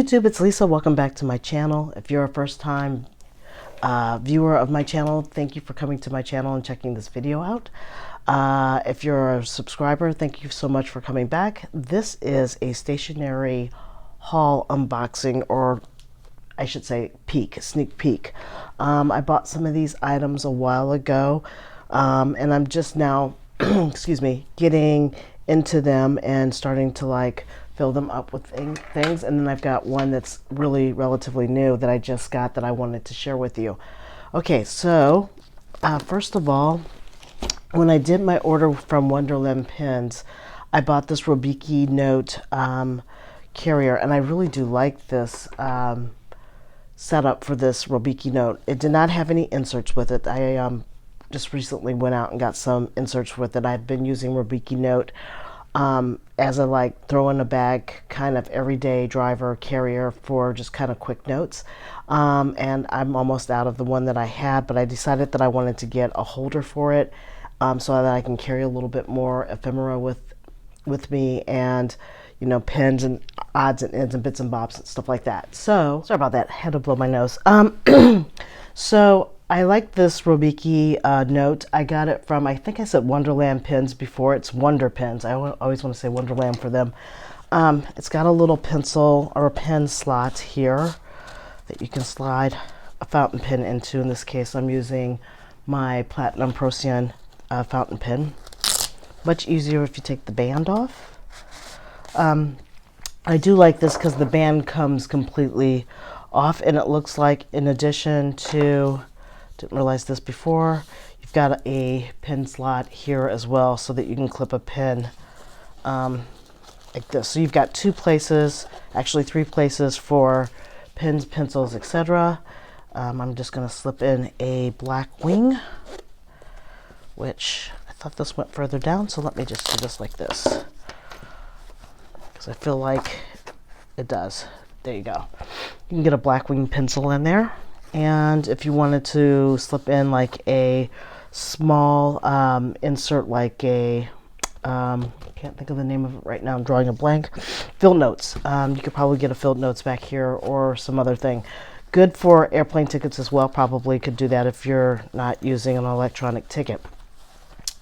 YouTube, it's Lisa. Welcome back to my channel. If you're a first-time viewer of my channel, thank you for coming to my channel and checking this video out. If you're a subscriber, thank you so much for coming back. This is a stationery haul unboxing, or I should say sneak peek. I bought some of these items a while ago, and I'm just now, excuse me, getting into them and starting to fill them up with things. And then I've got one that's really relatively new that I just got that I wanted to share with you. Okay, so first of all, when I did my order from Wonderland Pens, I bought this Ro-biki Note carrier, and I really do like this setup for this Ro-biki Note. It did not have any inserts with it. I just recently went out and got some inserts with it. I've been using Ro-biki Note as a throw in a bag kind of everyday driver carrier for just kind of quick notes, and I'm almost out of the one that I had, but I decided that I wanted to get a holder for it so that I can carry a little bit more ephemera with me, and pens and odds and ends and bits and bobs and stuff like that. So sorry about that, had to blow my nose. So I like this Ro-biki Note. I got it from, I think I said Wonderland Pens before. It's Wonder Pens. I always want to say Wonderland for them. It's got a little pencil or a pen slot here that you can slide a fountain pen into. In this case, I'm using my Platinum Procyon fountain pen. Much easier if you take the band off. I do like this because the band comes completely off, and it looks like, in addition to, didn't realize this before, you've got a pen slot here as well so that you can clip a pen like this. So you've got two places, actually three places for pens, pencils, etc. I'm just going to slip in a black wing, which I thought this went further down, so let me just do this like this, because I feel like it does. There you go. You can get a black wing pencil in there. And if you wanted to slip in a small insert, I can't think of the name of it right now, I'm drawing a blank, field notes. You could probably get a field notes back here or some other thing. Good for airplane tickets as well. Probably could do that if you're not using an electronic ticket.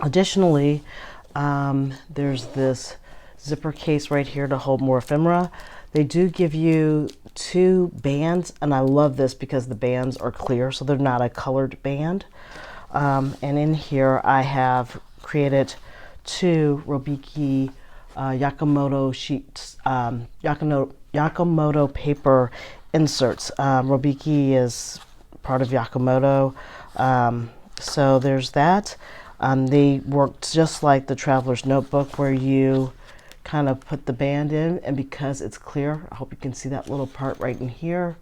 Additionally, there's this zipper case right here to hold more ephemera. They do give you two bands, and I love this because the bands are clear, so they're not a colored band. And in here I have created two Ro-biki Yakamoto sheets, Yakamoto paper inserts. Ro-biki is part of Yakamoto, so there's that. They work just like the Traveler's Notebook, where you kind of put the band in, and because it's clear, I hope you can see that little part right in here,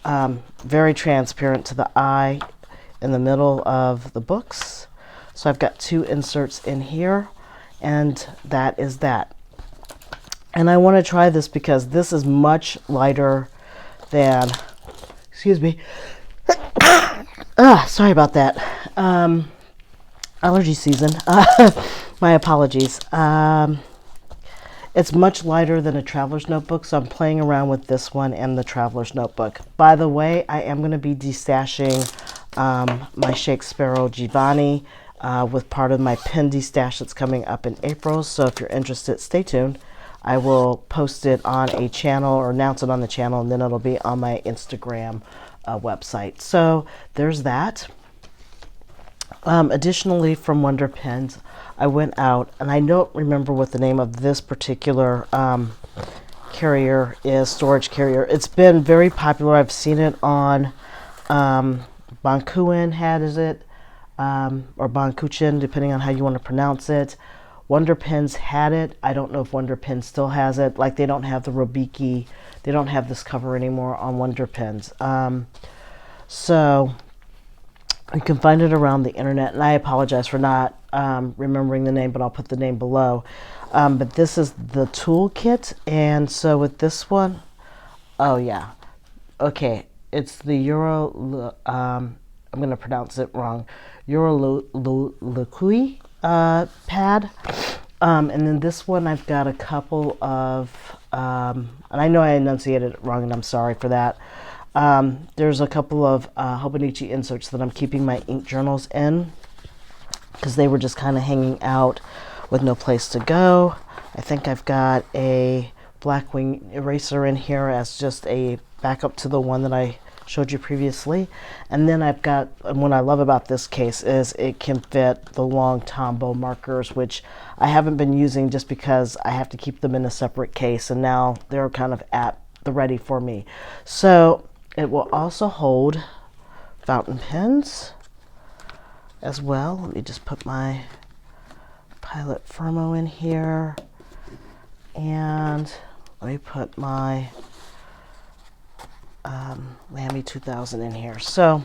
very transparent to the eye in the middle of the books. So I've got two inserts in here, and that is that. And I want to try this because this is much lighter than, excuse me, sorry about that, allergy season. My apologies. It's much lighter than a Traveler's Notebook, so I'm playing around with this one and the Traveler's Notebook. By the way, I am going to be destashing my Shakespeare Giovanni with part of my pen destash that's coming up in April. So if you're interested, stay tuned. I will post it on a channel or announce it on the channel, and then it'll be on my Instagram website. So there's that. Additionally, from Wonder Pens, I went out, and I don't remember what the name of this particular carrier is, storage carrier. It's been very popular. I've seen it on Bankuin has it, or Bankuchin, depending on how you want to pronounce it. Wonder Pens had it. I don't know if Wonder Pens still has it. They don't have the Ro-biki, they don't have this cover anymore on Wonder Pens. So you can find it around the internet, and I apologize for not remembering the name, but I'll put the name below. But this is the toolkit, and so with this one, oh yeah, okay, it's the I'm going to pronounce it wrong, pad, and then this one I've got a couple of and I know I enunciated it wrong, and I'm sorry for that. There's a couple of Hobonichi inserts that I'm keeping my ink journals in because they were just kind of hanging out with no place to go. I think I've got a Blackway eraser in here as just a backup to the one that I showed you previously. And then I've got, and what I love about this case is it can fit the long Tombow markers, which I haven't been using just because I have to keep them in a separate case, and now they're kind of at the ready for me. So it will also hold fountain pens as well. Let me just put my Pilot Firmo in here, and let me put my Lamy 2000 in here. So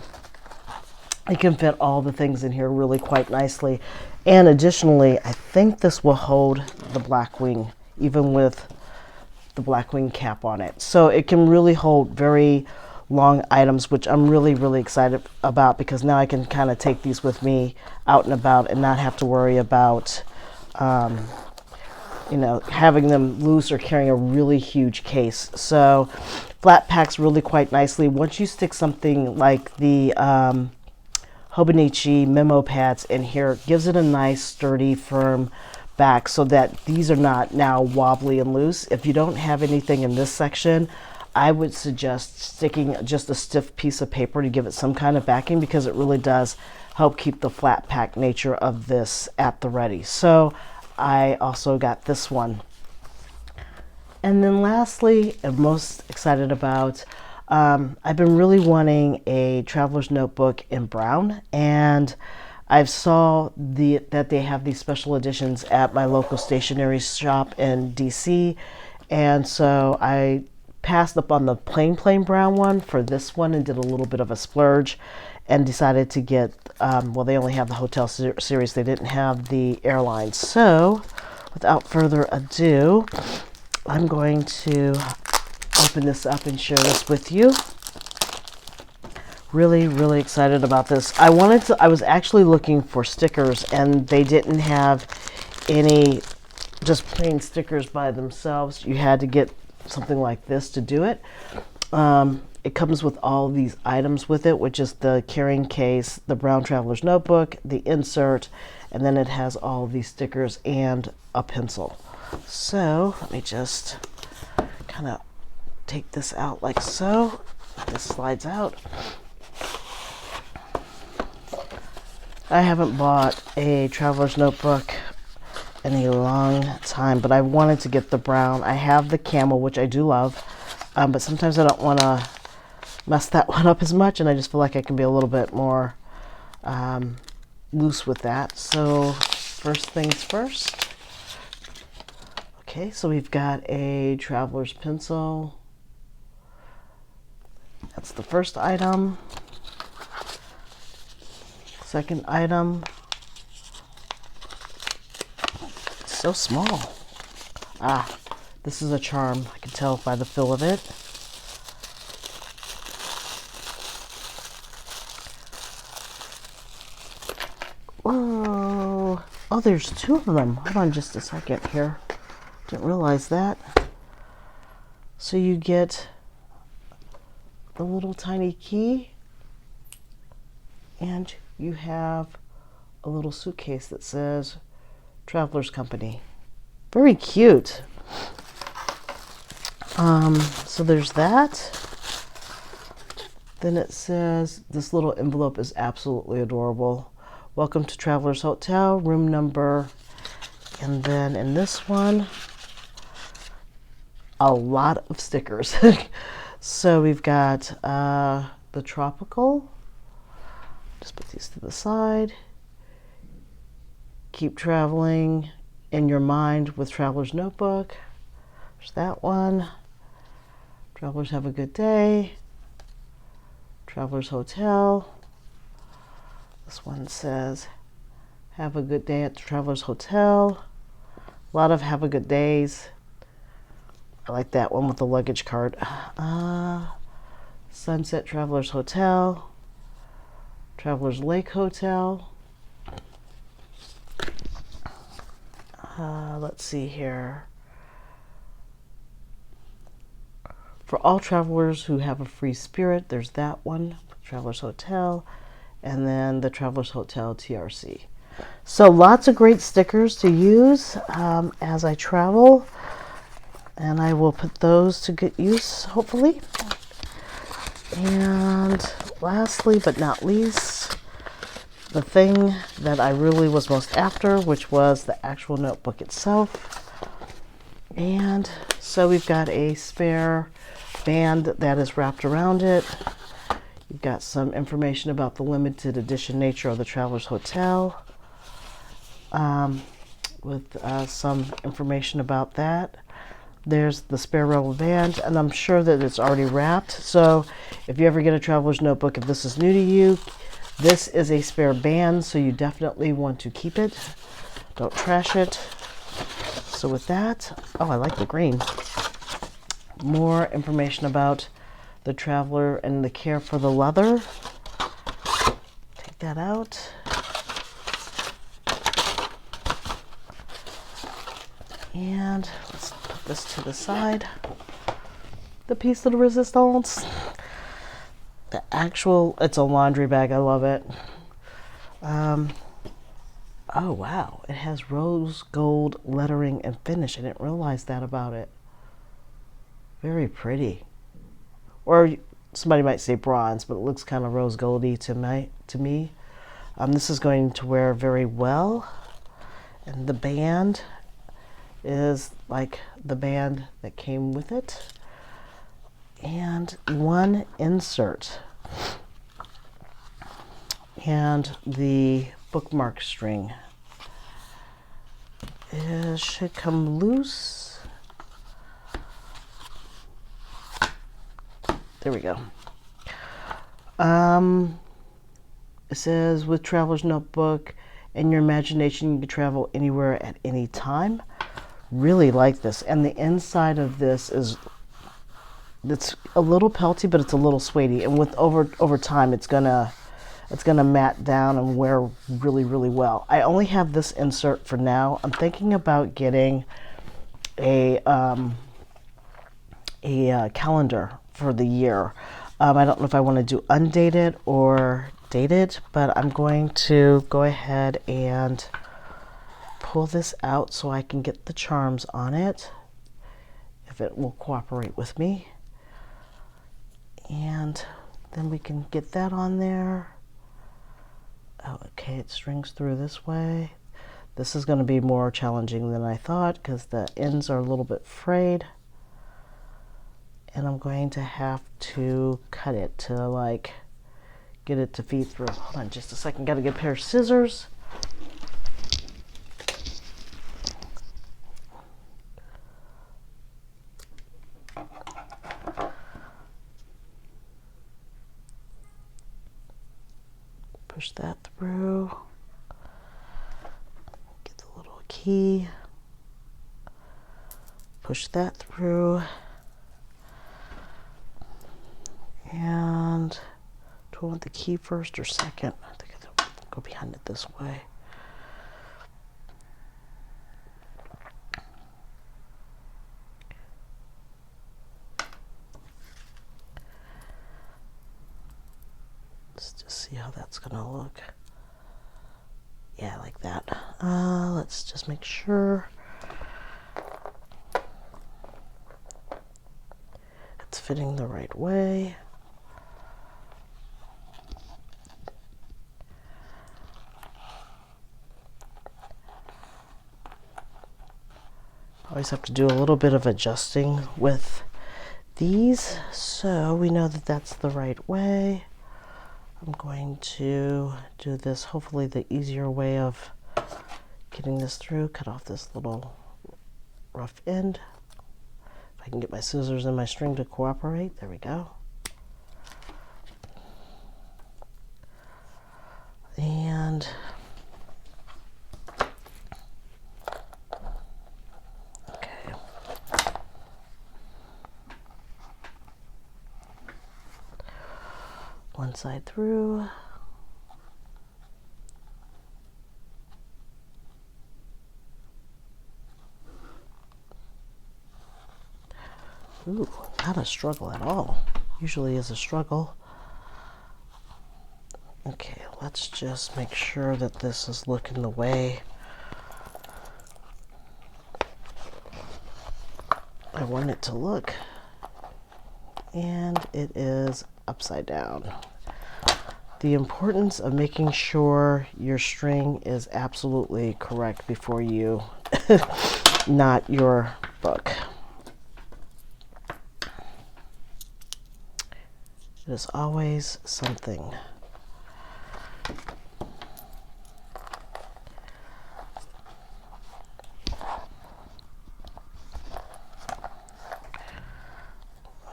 you can fit all the things in here really quite nicely. And additionally, I think this will hold the Blackwing, even with the Blackwing cap on it. So it can really hold very long items, which I'm really, really excited about, because now I can kind of take these with me out and about and not have to worry about you know, having them loose or carrying a really huge case. So flat packs really quite nicely. Once you stick something like the Hobonichi memo pads in here, it gives it a nice sturdy firm back so that these are not now wobbly and loose. If you don't have anything in this section, I would suggest sticking just a stiff piece of paper to give it some kind of backing, because it really does help keep the flat pack nature of this at the ready. So I also got this one. And then lastly, I'm most excited about, I've been really wanting a traveler's notebook in brown, and I saw that they have these special editions at my local stationery shop in DC, and so I passed up on the plain brown one for this one and did a little bit of a splurge and decided to get, well, they only have the hotel series, they didn't have the airlines. So without further ado, I'm going to open this up and share this with you. Really, really excited about this. I was actually looking for stickers, and they didn't have any just plain stickers by themselves. You had to get something like this to do it. It comes with all of these items with it, which is the carrying case, the brown traveler's notebook, the insert, and then it has all of these stickers and a pencil. So let me just kind of take this out like so. This slides out. I haven't bought a traveler's notebook in a long time, but I wanted to get the brown. I have the camel, which I do love, but sometimes I don't want to mess that one up as much, and I just feel like I can be a little bit more loose with that. So first things first. Okay, so we've got a traveler's pencil. That's the first item. Second item. It's so small. Ah, this is a charm. I can tell by the feel of it. Whoa. Oh, there's two of them. Hold on just a second here. Didn't realize that. So you get the little tiny key, and you have a little suitcase that says Traveler's Company. Very cute. So there's that. Then it says, this little envelope is absolutely adorable. Welcome to Traveler's Hotel, room number. And then in this one, a lot of stickers. So we've got the tropical. Just put these to the side. Keep traveling in your mind with Traveler's Notebook. There's that one. Travelers have a good day. Traveler's Hotel. This one says, have a good day at the Traveler's Hotel. A lot of have a good days. I like that one with the luggage cart. Sunset Traveler's Hotel. Traveler's Lake Hotel. Let's see here. For all travelers who have a free spirit, there's that one, Travelers Hotel, and then the Travelers Hotel TRC. So lots of great stickers to use as I travel, and I will put those to good use, hopefully. And lastly, but not least, the thing that I really was most after, which was the actual notebook itself. And so we've got a spare band that is wrapped around it. You've got some information about the limited edition nature of the Travelers Hotel, with some information about that. There's the spare rubber band, and I'm sure that it's already wrapped. So if you ever get a traveler's notebook, if this is new to you, this is a spare band, so you definitely want to keep it. Don't trash it. So with that, oh, I like the green. More information about the traveler and the care for the leather. Take that out. And let's put this to the side. The piece de resistance. The actual, it's a laundry bag. I love it. Oh, wow. It has rose gold lettering and finish. I didn't realize that about it. Very pretty. Or somebody might say bronze, but it looks kind of rose goldy to me. This is going to wear very well. And the band is like the band that came with it. And one insert. And the bookmark string should come loose. There we go. It says, with Traveler's Notebook and your imagination, you can travel anywhere at any time. Really like this. And the inside of this is, it's a little pelty, but it's a little suede-y. And with over time, it's gonna matte down and wear really, really well. I only have this insert for now. I'm thinking about getting a calendar for the year. I don't know if I want to do undated or dated, but I'm going to go ahead and pull this out so I can get the charms on it, if it will cooperate with me. And then we can get that on there. Oh, okay, it strings through this way. This is going to be more challenging than I thought because the ends are a little bit frayed. And I'm going to have to cut it to like get it to feed through. Hold on just a second, got to get a pair of scissors. Push that through. Get the little key. Push that through. And do I want the key first or second? I think I'll go behind it this way. Let's just see how that's gonna look. Yeah, I like that. Let's just make sure it's fitting the right way. Always have to do a little bit of adjusting with these, so we know that that's the right way. I'm going to do this, hopefully the easier way of getting this through. Cut off this little rough end. If I can get my scissors and my string to cooperate, there we go. And one side through. Ooh, not a struggle at all. Usually is a struggle. Okay, let's just make sure that this is looking the way I want it to look. And it is upside down. The importance of making sure your string is absolutely correct before you knot your book. It is always something.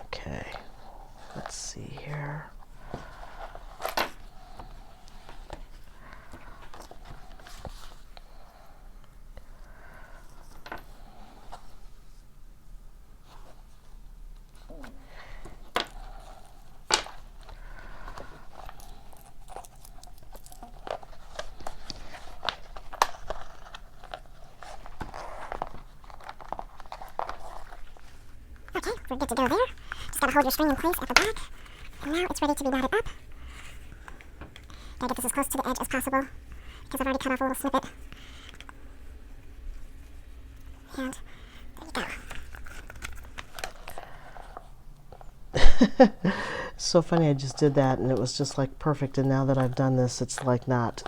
Okay, let's see here. Okay, we're good to go there. Just gotta hold your string in place at the back. And now it's ready to be knotted up. Gotta get this as close to the edge as possible, because I've already cut off a little snippet. And there you go. So funny, I just did that and it was just like perfect, and now that I've done this, it's like not.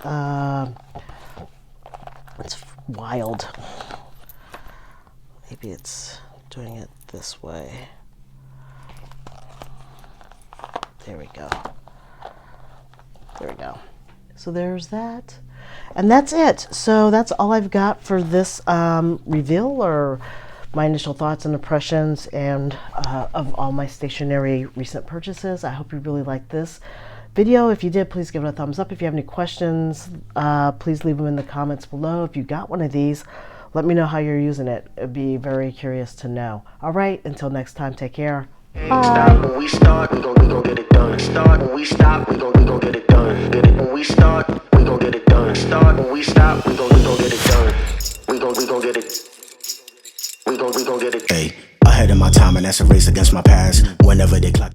It's wild. Maybe it's doing it this way. There we go. There we go. So there's that. And that's it. So that's all I've got for this reveal, or my initial thoughts and impressions and of all my stationery recent purchases. I hope you really liked this video. If you did, please give it a thumbs up. If you have any questions, please leave them in the comments below. If you got one of these, let me know how you're using it. It'd be very curious to know. All right, until next time, take care. Bye. Stop when we start, we gon' get it done. Start when we stop, we gon' get it done. Get it when we start, we gon' get it done. Start when we stop, we gon' get it done. We gon' get it. We gon' get it. Hey, ahead of my time, and that's a race against my past. Whenever they clock.